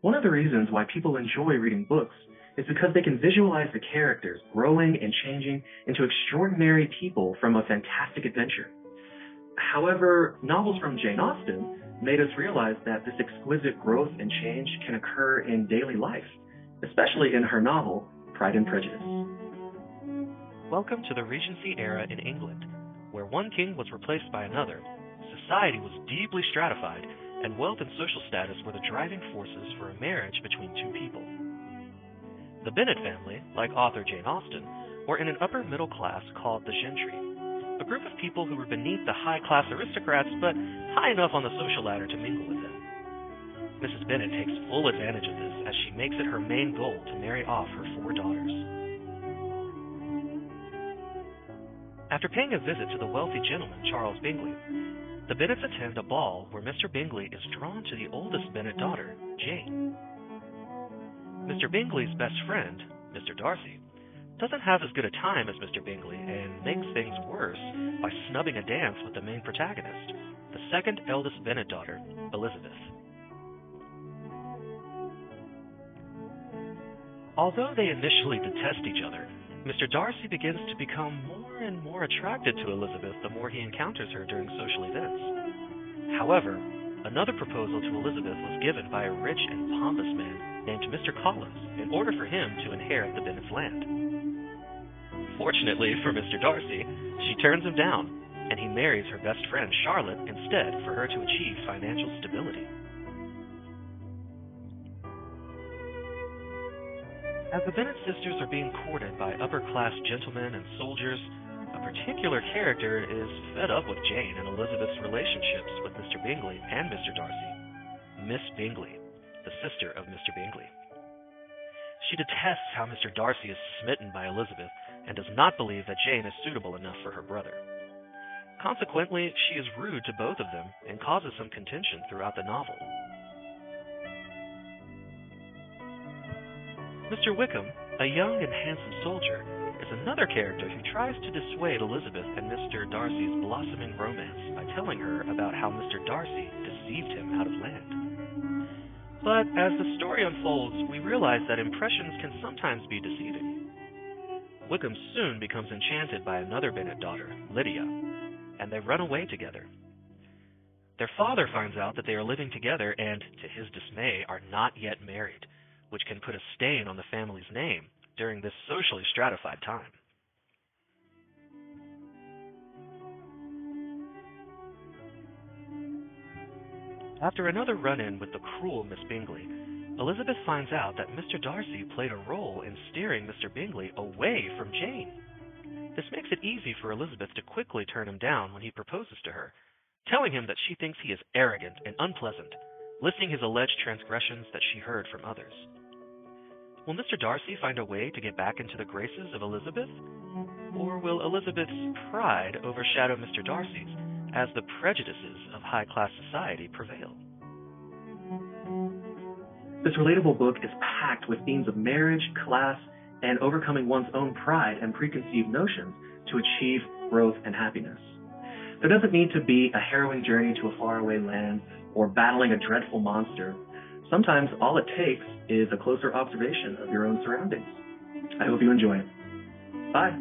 One of the reasons why people enjoy reading books is because they can visualize the characters growing and changing into extraordinary people from a fantastic adventure. However, novels from Jane Austen made us realize that this exquisite growth and change can occur in daily life, especially in her novel, Pride and Prejudice. Welcome to the Regency era in England, where one king was replaced by another, society was deeply stratified, and wealth and social status were the driving forces for a marriage between two people. The Bennet family, like author Jane Austen, were in an upper middle class called the gentry, a group of people who were beneath the high-class aristocrats but high enough on the social ladder to mingle with them. Mrs. Bennet takes full advantage of this as she makes it her main goal to marry off her 4 daughters. After paying a visit to the wealthy gentleman, Charles Bingley, the Bennets attend a ball where Mr. Bingley is drawn to the oldest Bennet daughter, Jane. Mr. Bingley's best friend, Mr. Darcy, doesn't have as good a time as Mr. Bingley and makes things worse by snubbing a dance with the main protagonist, the second eldest Bennet daughter, Elizabeth. Although they initially detest each other, Mr. Darcy begins to become more and more attracted to Elizabeth the more he encounters her during social events. However, another proposal to Elizabeth was given by a rich and pompous man named Mr. Collins in order for him to inherit the Bennets' land. Fortunately for Mr. Darcy, she turns him down, and he marries her best friend Charlotte instead for her to achieve financial stability. As the Bennet sisters are being courted by upper-class gentlemen and soldiers, a particular character is fed up with Jane and Elizabeth's relationships with Mr. Bingley and Mr. Darcy, Miss Bingley, the sister of Mr. Bingley. She detests how Mr. Darcy is smitten by Elizabeth and does not believe that Jane is suitable enough for her brother. Consequently, she is rude to both of them and causes some contention throughout the novel. Mr. Wickham, a young and handsome soldier, is another character who tries to dissuade Elizabeth and Mr. Darcy's blossoming romance by telling her about how Mr. Darcy deceived him out of land. But as the story unfolds, we realize that impressions can sometimes be deceiving. Wickham soon becomes enchanted by another Bennet daughter, Lydia, and they run away together. Their father finds out that they are living together and, to his dismay, are not yet married, which can put a stain on the family's name during this socially stratified time. After another run-in with the cruel Miss Bingley, Elizabeth finds out that Mr. Darcy played a role in steering Mr. Bingley away from Jane. This makes it easy for Elizabeth to quickly turn him down when he proposes to her, telling him that she thinks he is arrogant and unpleasant, listing his alleged transgressions that she heard from others. Will Mr. Darcy find a way to get back into the graces of Elizabeth? Or will Elizabeth's pride overshadow Mr. Darcy's as the prejudices of high-class society prevail? This relatable book is packed with themes of marriage, class, and overcoming one's own pride and preconceived notions to achieve growth and happiness. There doesn't need to be a harrowing journey to a faraway land or battling a dreadful monster. Sometimes all it takes is a closer observation of your own surroundings. I hope you enjoy it. Bye.